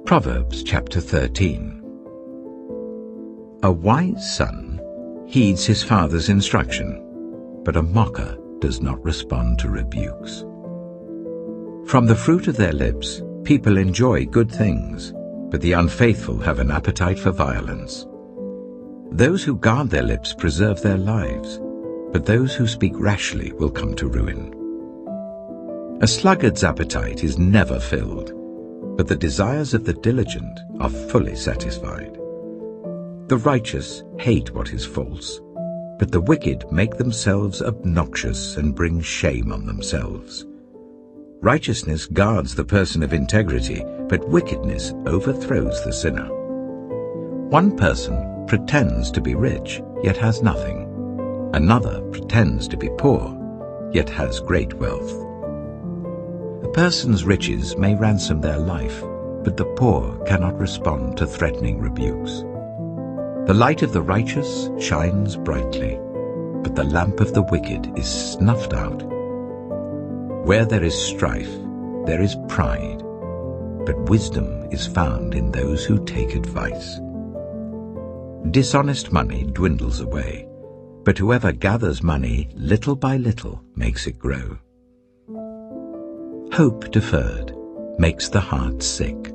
Proverbs chapter 13. A wise son heeds his father's instruction, but a mocker does not respond to rebukes. From the fruit of their lips people enjoy good things, but the unfaithful have an appetite for violence. Those who guard their lips preserve their lives, but those who speak rashly will come to ruin. A sluggard's appetite is never filled, but the desires of the diligent are fully satisfied. The righteous hate what is false, but the wicked make themselves obnoxious and bring shame on themselves. Righteousness guards the person of integrity, but wickedness overthrows the sinner. One person pretends to be rich, yet has nothing. Another pretends to be poor, yet has great wealth. A person's riches may ransom their life, but the poor cannot respond to threatening rebukes. The light of the righteous shines brightly, but the lamp of the wicked is snuffed out. Where there is strife, there is pride, but wisdom is found in those who take advice. Dishonest money dwindles away, but whoever gathers money little by little makes it grow. Hope deferred makes the heart sick,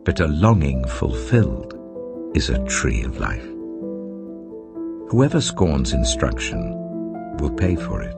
but a longing fulfilled is a tree of life. Whoever scorns instruction will pay for it,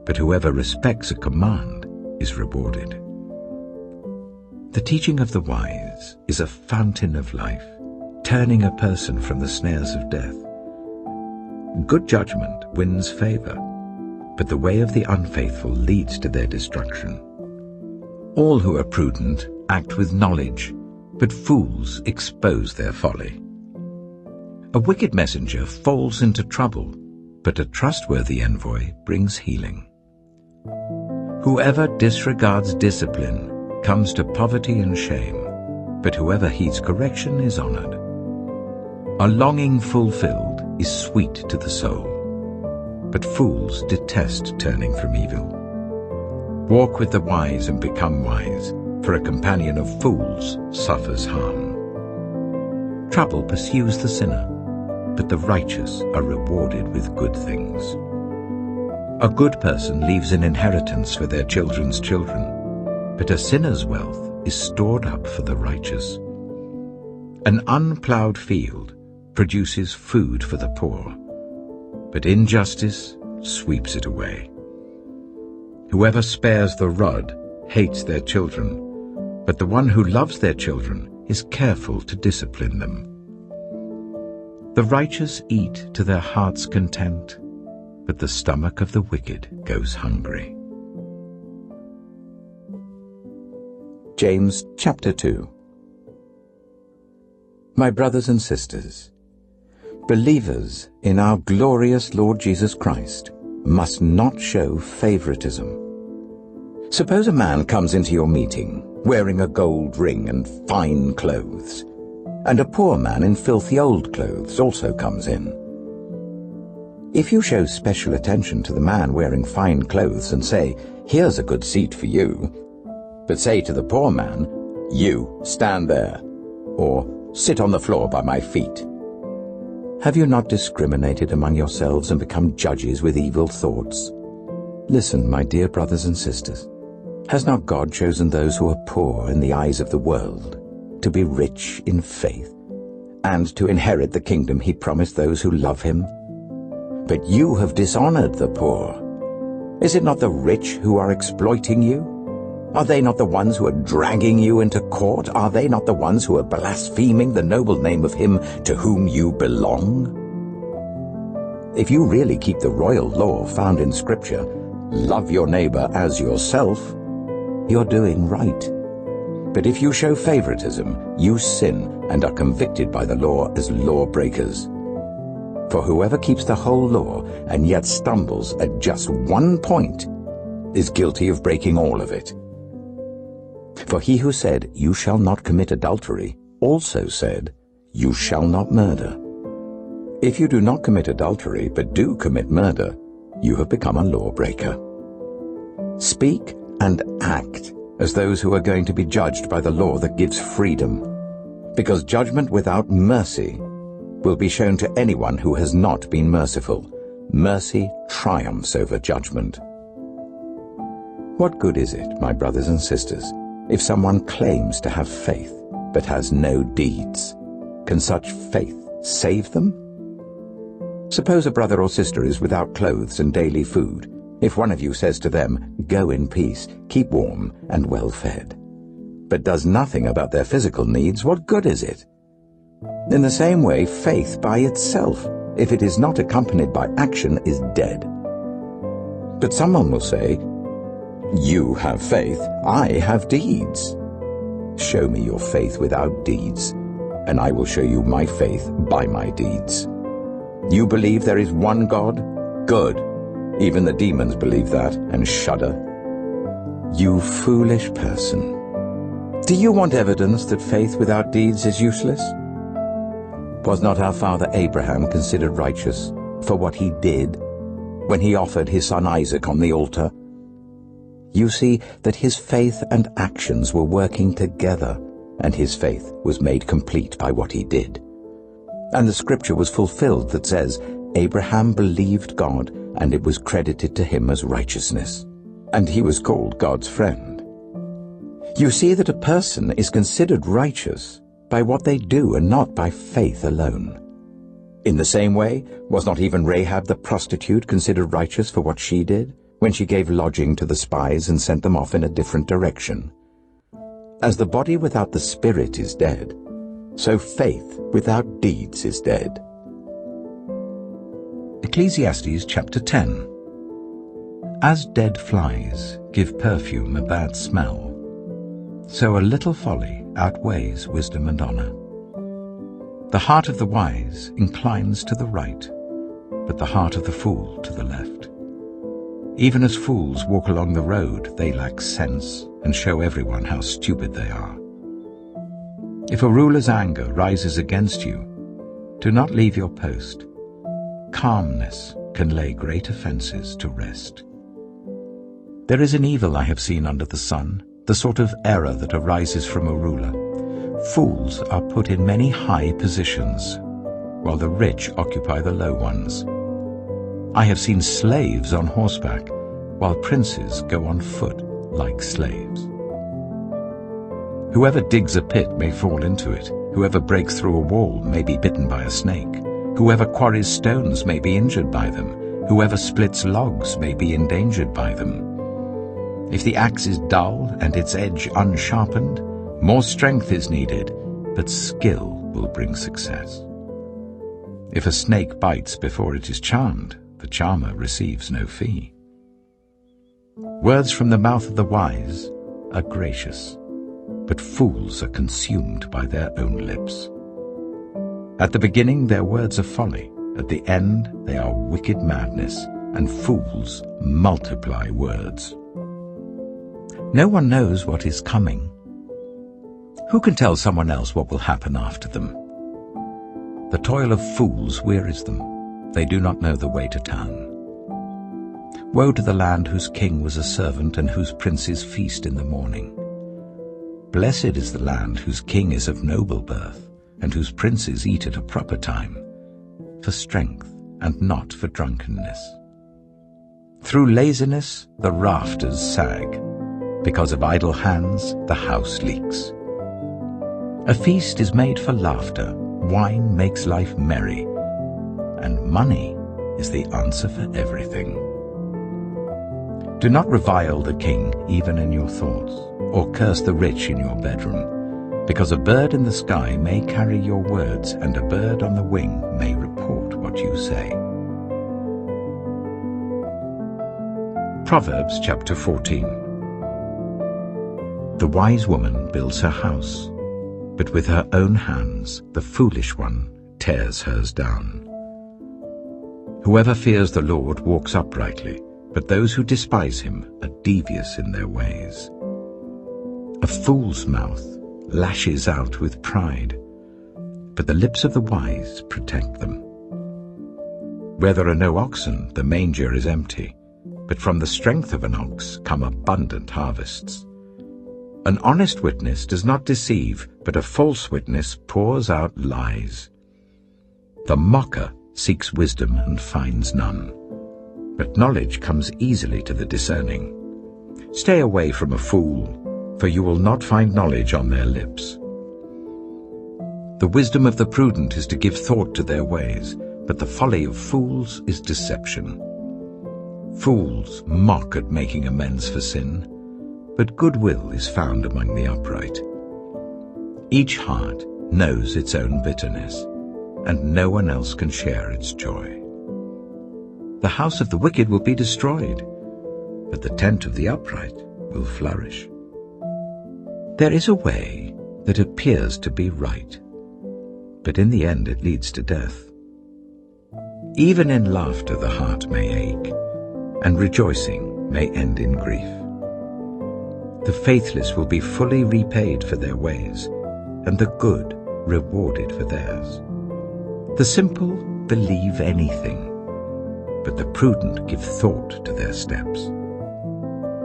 but whoever respects a command is rewarded. The teaching of the wise is a fountain of life, turning a person from the snares of death. Good judgment wins favor, but the way of the unfaithful leads to their destruction. All who are prudent act with knowledge, but fools expose their folly. A wicked messenger falls into trouble, but a trustworthy envoy brings healing. Whoever disregards discipline comes to poverty and shame, but whoever heeds correction is honored. A longing fulfilled is sweet to the soul, but fools detest turning from evil. Walk with the wise and become wise, for a companion of fools suffers harm. Trouble pursues the sinner, but the righteous are rewarded with good things. A good person leaves an inheritance for their children's children, but a sinner's wealth is stored up for the righteous. An unplowed field produces food for the poor, but injustice sweeps it away. Whoever spares the rod hates their children, but the one who loves their children is careful to discipline them. The righteous eat to their heart's content, but the stomach of the wicked goes hungry. James chapter 2. My brothers and sisters, believers in our glorious Lord Jesus Christ must not show favoritism. Suppose a man comes into your meeting wearing a gold ring and fine clothes, and a poor man in filthy old clothes also comes in. If you show special attention to the man wearing fine clothes and say, "Here's a good seat for you," but say to the poor man, "You stand there," or "Sit on the floor by my feet," have you not discriminated among yourselves and become judges with evil thoughts? Listen, my dear brothers and sisters. Has not God chosen those who are poor in the eyes of the world to be rich in faith and to inherit the kingdom he promised those who love him? But you have dishonored the poor. Is it not the rich who are exploiting you? Are they not the ones who are dragging you into court? Are they not the ones who are blaspheming the noble name of him to whom you belong? If you really keep the royal law found in Scripture, love your neighbor as yourself, you're doing right. But if you show favoritism, you sin and are convicted by the law as lawbreakers. For whoever keeps the whole law and yet stumbles at just one point is guilty of breaking all of it. For he who said, "You shall not commit adultery," also said, "You shall not murder." If you do not commit adultery but do commit murder, you have become a lawbreaker. Speak and act as those who are going to be judged by the law that gives freedom, because judgment without mercy will be shown to anyone who has not been merciful. Mercy triumphs over judgment. What good is it, my brothers and sisters, if someone claims to have faith but has no deeds? Can such faith save them? Suppose a brother or sister is without clothes and daily food. If one of you says to them, "Go in peace, keep warm and well fed," but does nothing about their physical needs, what good is it? In the same way, faith by itself, if it is not accompanied by action, is dead. But someone will say, "You have faith, I have deeds." Show me your faith without deeds, and I will show you my faith by my deeds. You believe there is one God? Good. Even the demons believe that and shudder. You foolish person. Do you want evidence that faith without deeds is useless? Was not our father Abraham considered righteous for what he did when he offered his son Isaac on the altar? You see that his faith and actions were working together, and his faith was made complete by what he did. And the scripture was fulfilled that says, Abraham believed God, and it was credited to him as righteousness, and he was called God's friend. You see that a person is considered righteous by what they do and not by faith alone. In the same way, was not even Rahab the prostitute considered righteous for what she did, when she gave lodging to the spies and sent them off in a different direction? As the body without the spirit is dead, so faith without deeds is dead. Ecclesiastes chapter 10. As dead flies give perfume a bad smell, so a little folly outweighs wisdom and honor. The heart of the wise inclines to the right, but the heart of the fool to the left. Even as fools walk along the road, they lack sense and show everyone how stupid they are. If a ruler's anger rises against you, do not leave your post. Calmness can lay great offenses to rest. There is an evil I have seen under the sun, the sort of error that arises from a ruler. Fools are put in many high positions, while the rich occupy the low ones. I have seen slaves on horseback, while princes go on foot like slaves. Whoever digs a pit may fall into it. Whoever breaks through a wall may be bitten by a snake. Whoever quarries stones may be injured by them. Whoever splits logs may be endangered by them. If the axe is dull and its edge unsharpened, more strength is needed, but skill will bring success. If a snake bites before it is charmed, the charmer receives no fee. Words from the mouth of the wise are gracious, but fools are consumed by their own lips. At the beginning their words are folly, at the end they are wicked madness, and fools multiply words. No one knows what is coming. Who can tell someone else what will happen after them? The toil of fools wearies them. They do not know the way to town. Woe to the land whose king was a servant and whose princes feast in the morning. Blessed is the land whose king is of noble birth, and whose princes eat at a proper time, for strength and not for drunkenness. Through laziness the rafters sag. Because of idle hands the house leaks. A feast is made for laughter, wine makes life merry, and money is the answer for everything. Do not revile the king even in your thoughts, or curse the rich in your bedroom, because a bird in the sky may carry your words, and a bird on the wing may report what you say. Proverbs chapter 14. The wise woman builds her house, but with her own hands the foolish one tears hers down. Whoever fears the Lord walks uprightly, but those who despise him are devious in their ways. A fool's mouth lashes out with pride, but the lips of the wise protect them. Where there are no oxen, the manger is empty, but from the strength of an ox come abundant harvests. An honest witness does not deceive, but a false witness pours out lies. The mocker seeks wisdom and finds none, but knowledge comes easily to the discerning. Stay away from a fool, for you will not find knowledge on their lips. The wisdom of the prudent is to give thought to their ways, but the folly of fools is deception. Fools mock at making amends for sin, but goodwill is found among the upright. Each heart knows its own bitterness, and no one else can share its joy. The house of the wicked will be destroyed, but the tent of the upright will flourish. There is a way that appears to be right, but in the end it leads to death. Even in laughter the heart may ache, and rejoicing may end in grief. The faithless will be fully repaid for their ways, and the good rewarded for theirs. The simple believe anything, but the prudent give thought to their steps.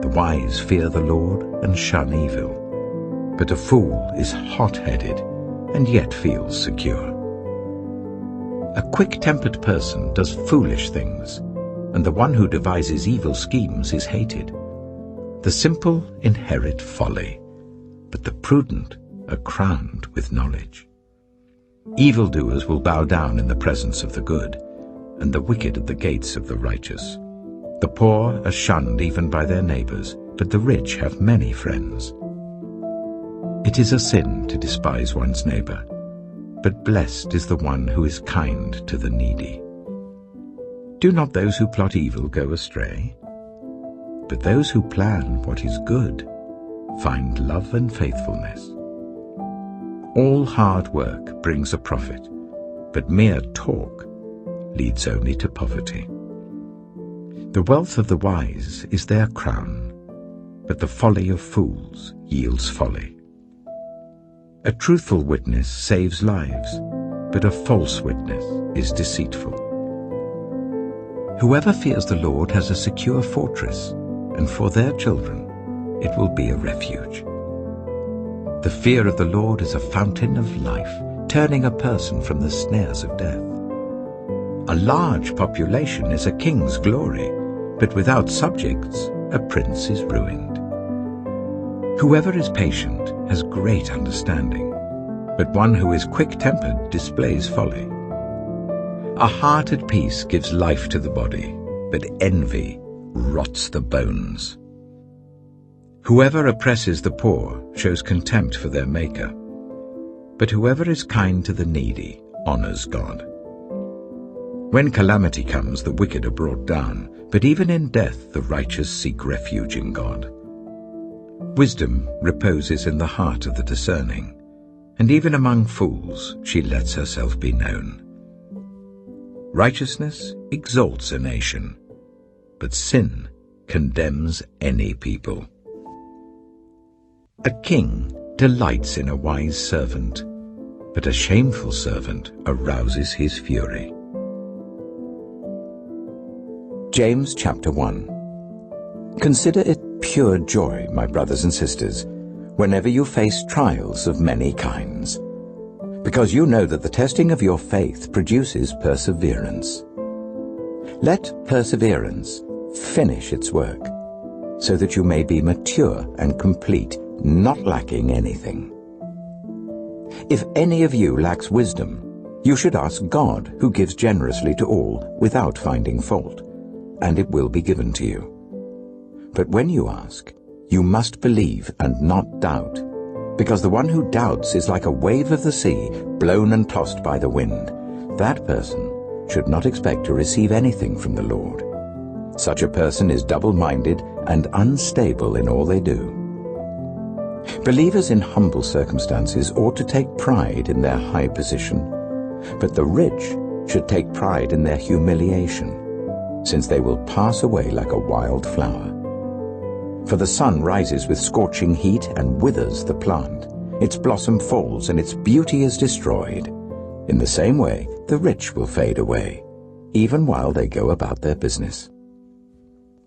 The wise fear the Lord and shun evil, but a fool is hot-headed and yet feels secure. A quick-tempered person does foolish things, and the one who devises evil schemes is hated. The simple inherit folly, but the prudent are crowned with knowledge. Evildoers will bow down in the presence of the good, and the wicked at the gates of the righteous. The poor are shunned even by their neighbors, but the rich have many friends. It is a sin to despise one's neighbor, but blessed is the one who is kind to the needy. Do not those who plot evil go astray? But those who plan what is good find love and faithfulness. All hard work brings a profit, but mere talk leads only to poverty. The wealth of the wise is their crown, but the folly of fools yields folly. A truthful witness saves lives, but a false witness is deceitful. Whoever fears the Lord has a secure fortress, and for their children it will be a refuge. The fear of the Lord is a fountain of life, turning a person from the snares of death. A large population is a king's glory, but without subjects a prince is ruined. Whoever is patient has great understanding, but one who is quick-tempered displays folly. A heart at peace gives life to the body, but envy rots the bones. Whoever oppresses the poor shows contempt for their Maker, but whoever is kind to the needy honors God. When calamity comes, the wicked are brought down, but even in death the righteous seek refuge in God. Wisdom reposes in the heart of the discerning, and even among fools she lets herself be known. Righteousness exalts a nation, but sin condemns any people. A king delights in a wise servant, but a shameful servant arouses his fury. James chapter 1. Consider it pure joy, my brothers and sisters, whenever you face trials of many kinds, because you know that the testing of your faith produces perseverance. Let perseverance finish its work, so that you may be mature and complete, not lacking anything. If any of you lacks wisdom, you should ask God, who gives generously to all without finding fault, and it will be given to you. But when you ask, you must believe and not doubt, because the one who doubts is like a wave of the sea, blown and tossed by the wind. That person should not expect to receive anything from the Lord. Such a person is double-minded and unstable in all they do. Believers in humble circumstances ought to take pride in their high position, but the rich should take pride in their humiliation, since they will pass away like a wild flower. For the sun rises with scorching heat and withers the plant. Its blossom falls and its beauty is destroyed. In the same way, the rich will fade away, even while they go about their business.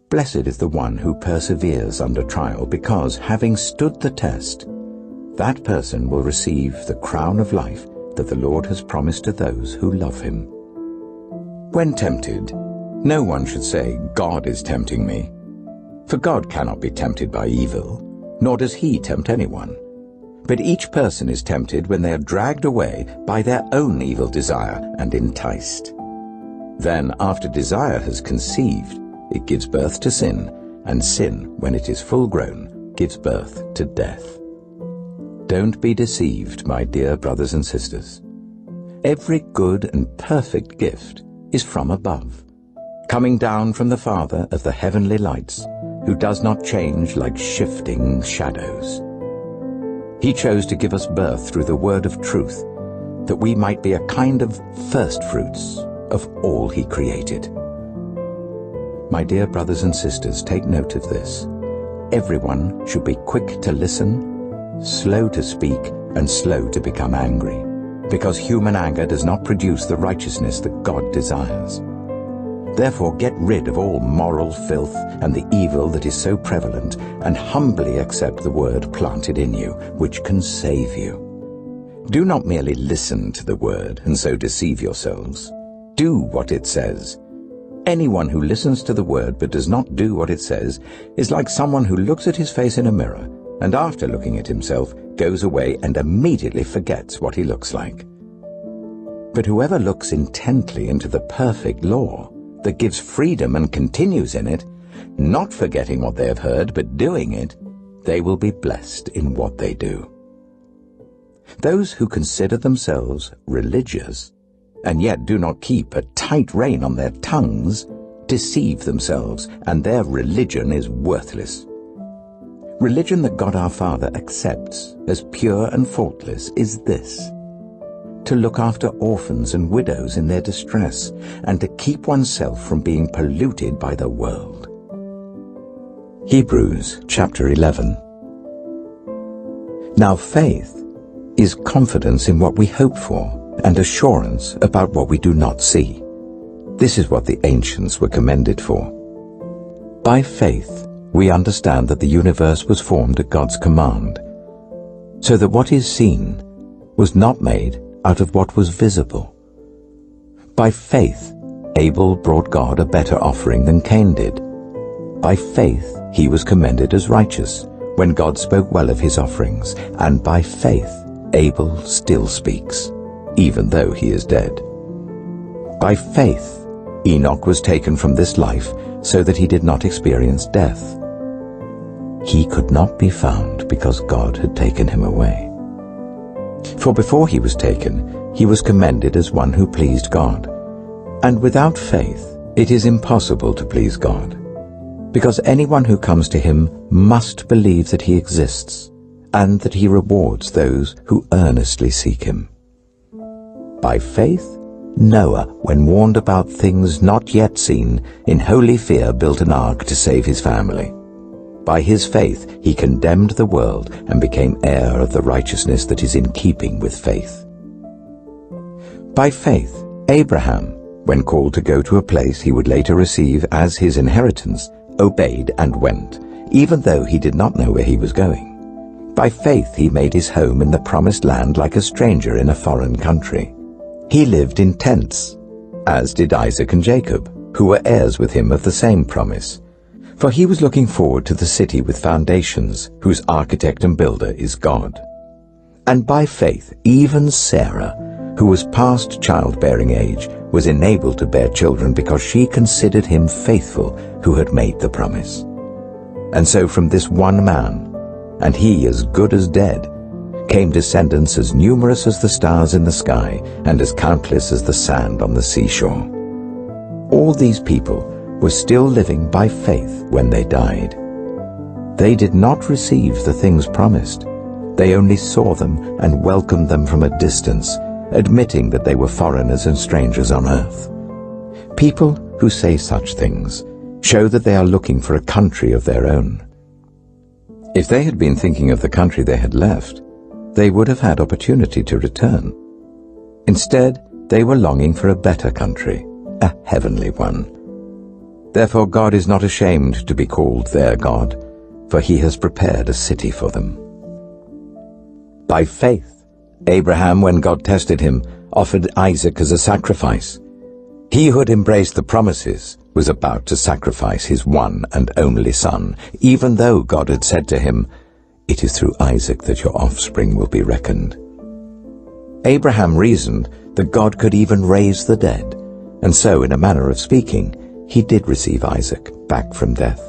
Blessed is the one who perseveres under trial, because, having stood the test, that person will receive the crown of life that the Lord has promised to those who love him. When tempted, no one should say, "God is tempting me." For God cannot be tempted by evil, nor does he tempt anyone. But each person is tempted when they are dragged away by their own evil desire and enticed. Then, after desire has conceived, it gives birth to sin, and sin, when it is full grown, gives birth to death. Don't be deceived, my dear brothers and sisters. Every good and perfect gift is from above, coming down from the Father of the heavenly lights, who does not change like shifting shadows. He chose to give us birth through the word of truth, that we might be a kind of first fruits of all he created. My dear brothers and sisters, take note of this. Everyone should be quick to listen, slow to speak, and slow to become angry, because human anger does not produce the righteousness that God desires. Therefore get rid of all moral filth and the evil that is so prevalent, and humbly accept the word planted in you, which can save you. Do not merely listen to the word and so deceive yourselves. Do what it says. Anyone who listens to the word but does not do what it says is like someone who looks at his face in a mirror and after looking at himself goes away and immediately forgets what he looks like. But whoever looks intently into the perfect law that gives freedom and continues in it, not forgetting what they have heard but doing it, they will be blessed in what they do. Those who consider themselves religious and yet do not keep a tight rein on their tongues deceive themselves, and their religion is worthless. Religion that God our Father accepts as pure and faultless is this: to look after orphans and widows in their distress, and to keep oneself from being polluted by the world. Hebrews chapter 11. Now faith is confidence in what we hope for, and assurance about what we do not see. This is what the ancients were commended for. By faith, we understand that the universe was formed at God's command, so that what is seen was not made out of what was visible. By faith, Abel brought God a better offering than Cain did. By faith, he was commended as righteous when God spoke well of his offerings, and by faith, Abel still speaks, even though he is dead. By faith, Enoch was taken from this life so that he did not experience death. He could not be found because God had taken him away. For before he was taken, he was commended as one who pleased God. And without faith, it is impossible to please God, because anyone who comes to him must believe that he exists, and that he rewards those who earnestly seek him. By faith, Noah, when warned about things not yet seen, in holy fear built an ark to save his family. By his faith he condemned the world and became heir of the righteousness that is in keeping with faith. By faith, Abraham, when called to go to a place he would later receive as his inheritance, obeyed and went, even though he did not know where he was going. By faith he made his home in the promised land like a stranger in a foreign country. He lived in tents, as did Isaac and Jacob, who were heirs with him of the same promise. For he was looking forward to the city with foundations, whose architect and builder is God. And by faith, even Sarah, who was past childbearing age, was enabled to bear children because she considered him faithful who had made the promise. And so from this one man, and he as good as dead, came descendants as numerous as the stars in the sky and as countless as the sand on the seashore. All these people were still living by faith when they died. They did not receive the things promised. They only saw them and welcomed them from a distance, admitting that they were foreigners and strangers on earth. People who say such things show that they are looking for a country of their own. If they had been thinking of the country they had left, they would have had opportunity to return. Instead, they were longing for a better country, a heavenly one. Therefore God is not ashamed to be called their God, for he has prepared a city for them. By faith, Abraham, when God tested him, offered Isaac as a sacrifice. He who had embraced the promises was about to sacrifice his one and only son, even though God had said to him, "It is through Isaac that your offspring will be reckoned." Abraham reasoned that God could even raise the dead, and so, in a manner of speaking, he did receive Isaac back from death.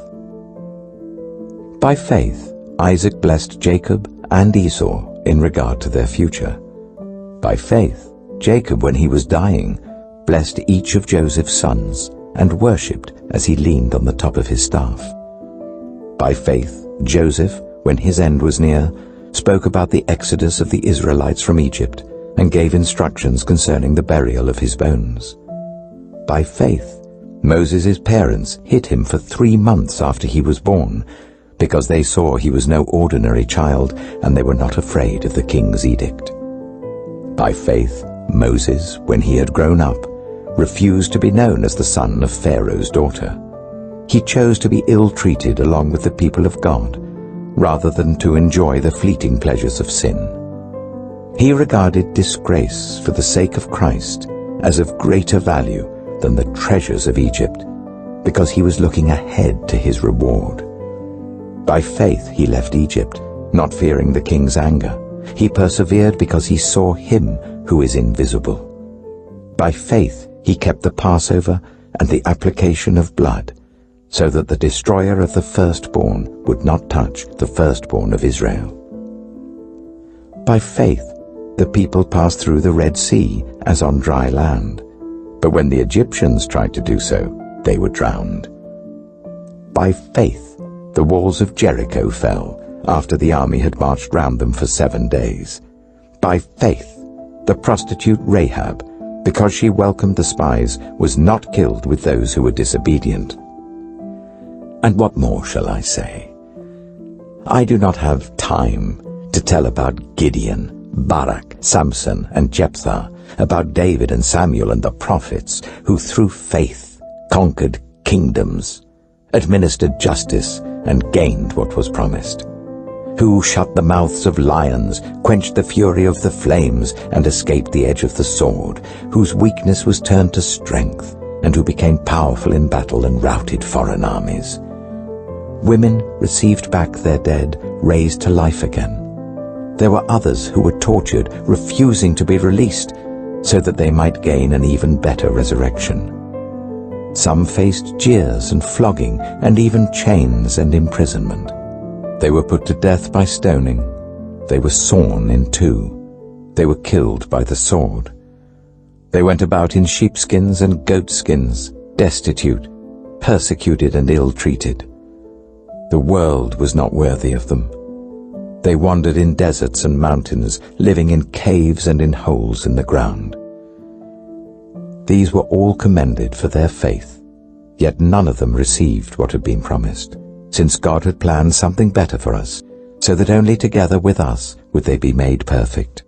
By faith, Isaac blessed Jacob and Esau in regard to their future. By faith, Jacob, when he was dying, blessed each of Joseph's sons and worshipped as he leaned on the top of his staff. By faith, Joseph, when his end was near, spoke about the exodus of the Israelites from Egypt and gave instructions concerning the burial of his bones. By faith, Moses' parents hid him for 3 months after he was born, because they saw he was no ordinary child and they were not afraid of the king's edict. By faith, Moses, when he had grown up, refused to be known as the son of Pharaoh's daughter. He chose to be ill-treated along with the people of God, rather than to enjoy the fleeting pleasures of sin. He regarded disgrace for the sake of Christ as of greater value than the treasures of Egypt, because he was looking ahead to his reward. By faith he left Egypt, not fearing the king's anger. He persevered because he saw him who is invisible. By faith he kept the Passover and the application of blood, so that the destroyer of the firstborn would not touch the firstborn of Israel. By faith the people passed through the Red Sea as on dry land, but when the Egyptians tried to do so, they were drowned. By faith the walls of Jericho fell after the army had marched round them for 7 days. By faith the prostitute Rahab, because she welcomed the spies, was not killed with those who were disobedient. And what more shall I say? I do not have time to tell about Gideon, Barak, Samson, and Jephthah, about David and Samuel and the prophets, who through faith conquered kingdoms, administered justice, and gained what was promised, who shut the mouths of lions, quenched the fury of the flames, and escaped the edge of the sword, whose weakness was turned to strength, and who became powerful in battle and routed foreign armies. Women received back their dead, raised to life again. There were others who were tortured, refusing to be released, so that they might gain an even better resurrection. Some faced jeers and flogging, and even chains and imprisonment. They were put to death by stoning. They were sawn in two. They were killed by the sword. They went about in sheepskins and goatskins, destitute, persecuted and ill-treated. The world was not worthy of them. They wandered in deserts and mountains, living in caves and in holes in the ground. These were all commended for their faith, yet none of them received what had been promised, since God had planned something better for us, so that only together with us would they be made perfect.